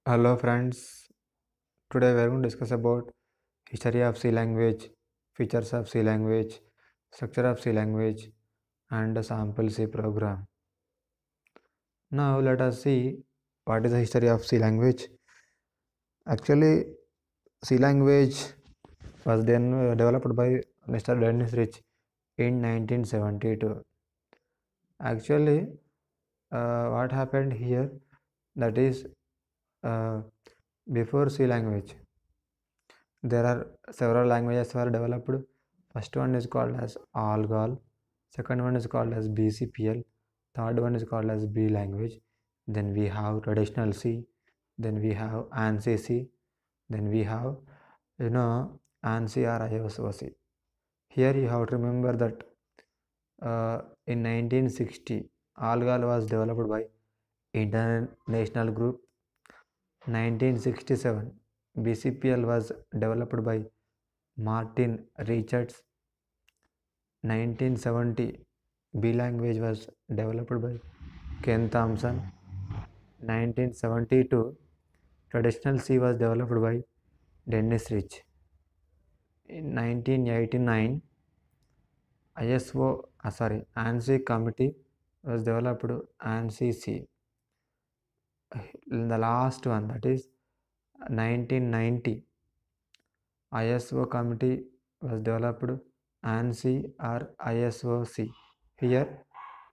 Hello friends, today we are going to discuss about history of C language, features of C language, structure of C language and a sample C program. Now let us see what is the history of C language. Actually, C language was then developed by Mr. Dennis Rich in 1972. Actually, what happened here, that is uh, before C language there are several languages were developed. First one is called as Algol, second one is called as BCPL, third one is called as B language. Then we have traditional C, then we have ANSI C, then we have ANSI or ISOC. Here you have to remember that in 1960 Algol was developed by International Group. 1967 BCPL was developed by Martin Richards. 1970 B language was developed by Ken Thompson. 1972 traditional C was developed by Dennis Rich. In 1989 ANSI committee was developed ANSI C. In the last one, that is 1990 ISO committee was developed ANSI or ISOC. Here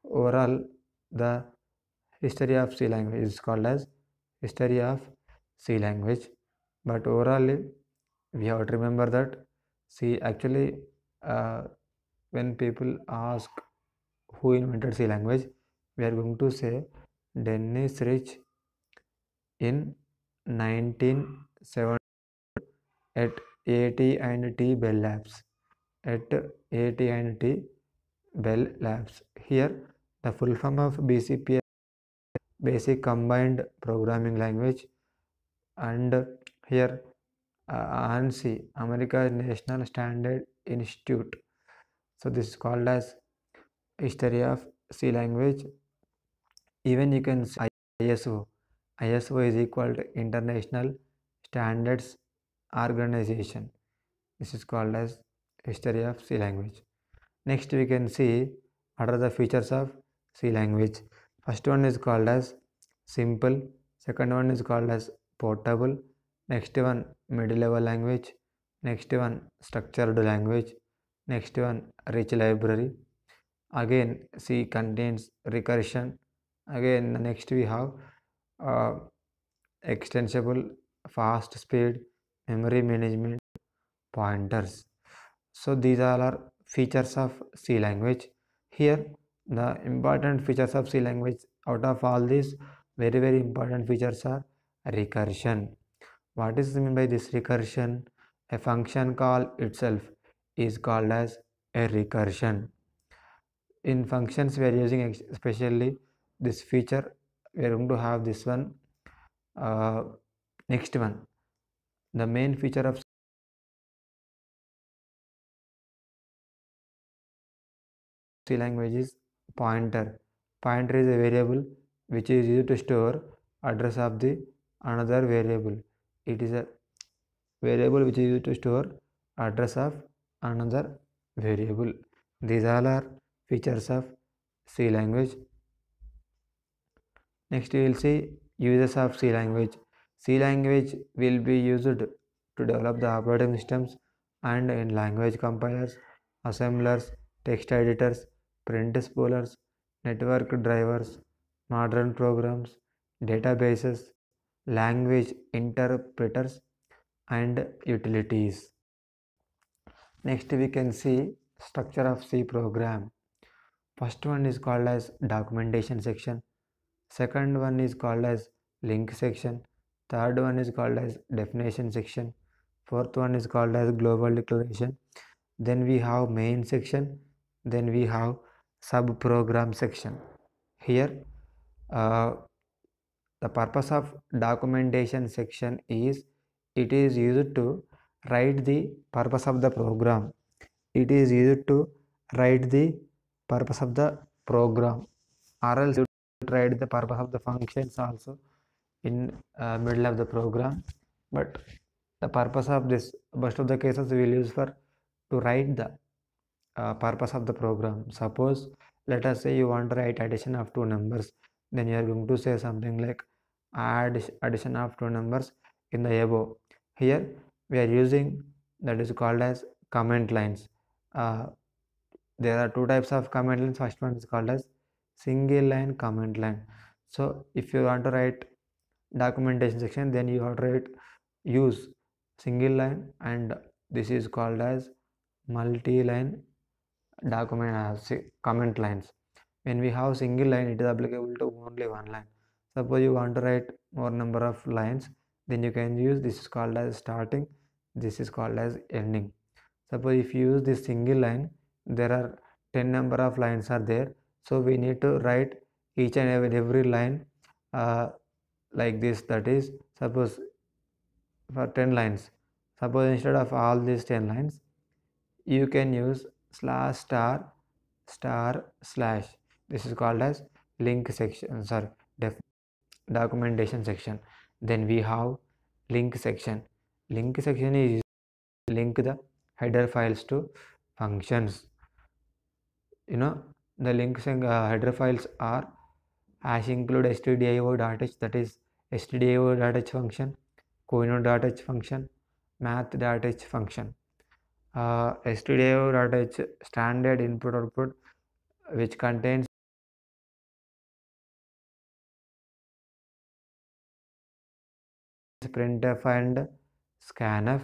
overall the history of C language is called as history of C language, but overall we have to remember that C actually uh, when people ask who invented C language, we are going to say Dennis Rich in 1970 at AT&T Bell Labs. At AT&T Bell Labs. Here the full form of BCP, basic combined programming language, and here ANSI, American National Standard Institute. So this is called as history of C language. Even you can say ISO. ISO is equal to International Standards Organization. This is called as history of C language. Next we can see what are the features of C language. First one is called as simple, second one is called as portable, next one mid level language, next one structured language, next one rich library. Again C contains recursion. Again next we have uh, extensible, fast speed, memory management, pointers. So these all are features of C language. Here the important features of C language, out of all these, very important features are recursion. What is meant by this recursion? A function call itself is called as a recursion. In functions we are using especially this feature. We are going to have this one. uh, Next one, the main feature of C language is pointer. Pointer is a variable which is used to store address of the another variable. It is a variable which is used to store address of another variable. These all are features of C language. Next we will see uses of C language. C language will be used to develop the operating systems and in language compilers, assemblers, text editors, print spoolers, network drivers, modern programs, databases, language interpreters, and utilities. Next we can see structure of C program. First one is called as documentation section. Second one is called as link section. Third one is called as definition section. Fourth one is called as global declaration. Then we have main section. Then we have sub program section. Here uh, the purpose of documentation section is it is used to write the purpose of the program. It is used to write the purpose of the program, or else you write the purpose of the functions also. in middle of the program, but the purpose of this, most of the cases we will use for to write the purpose of the program. Suppose let us say you want to write addition of two numbers, then you are going to say something like add addition of two numbers in the above. Here we are using that is called as comment lines. uh, there are two types of comment lines. First one is called as single line comment line. So if you want to write documentation section, then you have to write use single line, and this is called as multi-line document comment lines. When we have single line, it is applicable to only one line. Suppose you want to write more number of lines, then you can use this is called as starting, this is called as ending. Suppose if you use this single line, there are 10 number of lines are there, so we need to write each and every line uh, like this. That is, suppose for 10 lines, suppose instead of all these 10 lines, you can use slash star star slash. This is called as link section, sorry, documentation section. Then we have link section. Link section is link the header files to functions. The links and header files are hash include stdio.h, that is stdio.h function, coino.h function, math.h function. stdio.h standard input output, which contains printf and scanf.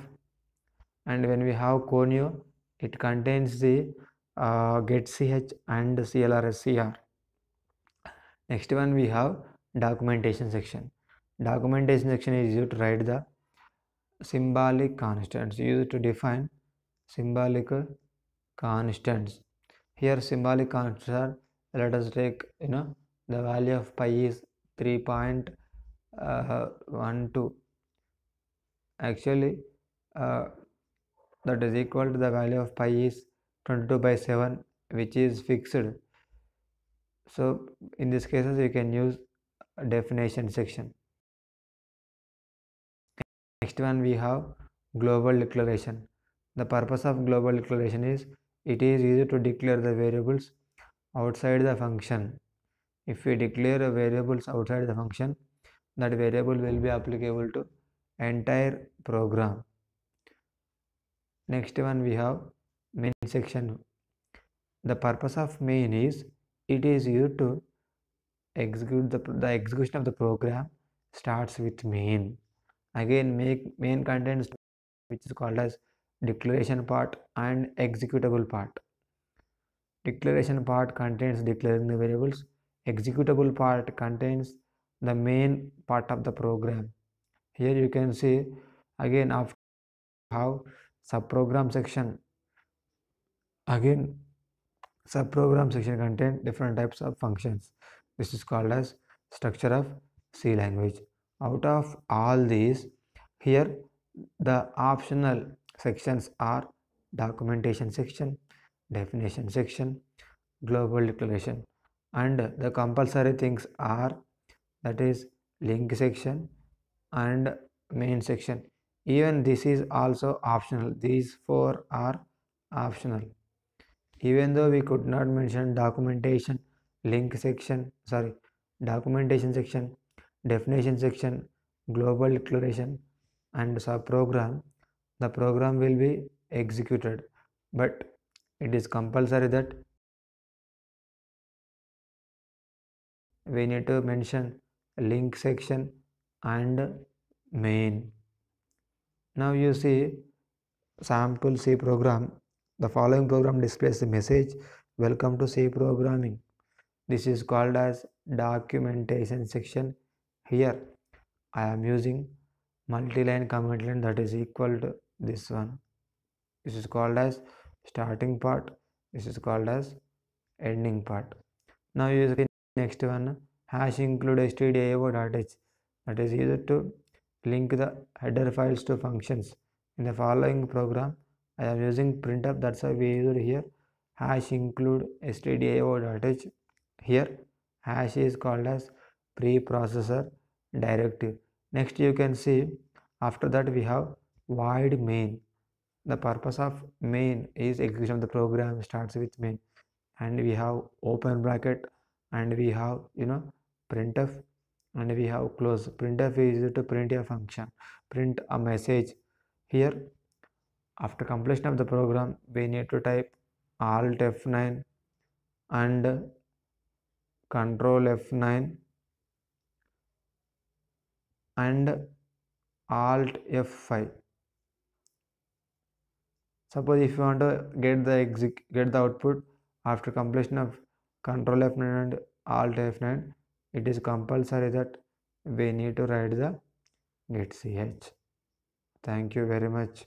And when we have conio, it contains the getch and clrscr. Next one we have documentation section. Documentation section is used to write the symbolic constants, used to define symbolic constants. Here symbolic constants are, let us take the value of pi is 3.12. Actually that is equal to the value of pi is 22/7, which is fixed. So in these cases you can use a definition section. Next one we have global declaration. The purpose of global declaration is it is used to declare the variables outside the function. If we declare a variables outside the function, that variable will be applicable to entire program. Next one we have main section. The purpose of main is it is used to execute the execution of the program starts with main. Again, main contains which is called as declaration part and executable part. Declaration part contains declaring the variables. Executable part contains the main part of the program. Here you can see again after how subprogram section. Again, subprogram section contains different types of functions. This is called as structure of C language. Out of all these, here the optional sections are documentation section, definition section, global declaration, and the compulsory things are, that is, link section and main section. Even this is also optional. These four are optional. Even though we could not mention documentation, link section, sorry, documentation section, definition section, global declaration, and subprogram, the program will be executed. But it is compulsory that we need to mention link section and main. Now you see sample C program. The following program displays the message, welcome to C programming. This is called as documentation section. Here I am using multi-line comment line, that is equal to this one. This is called as starting part. This is called as ending part. Now you see next one, hash include stdio.h, that is used to link the header files to functions. In the following program I am using printf, that's why we used here hash include stdio.h. Here hash is called as preprocessor directive. Next you can see, after that we have void main. The purpose of main is execution of the program starts with main, and we have open bracket, and we have printf, and we have close. Printf is to print a function, print a message. Here, after completion of the program, we need to type alt F9 and control F9 and alt F5. Suppose if you want to get the output after completion of control F9 and alt F9, it is compulsory that we need to write the get ch. Thank you very much.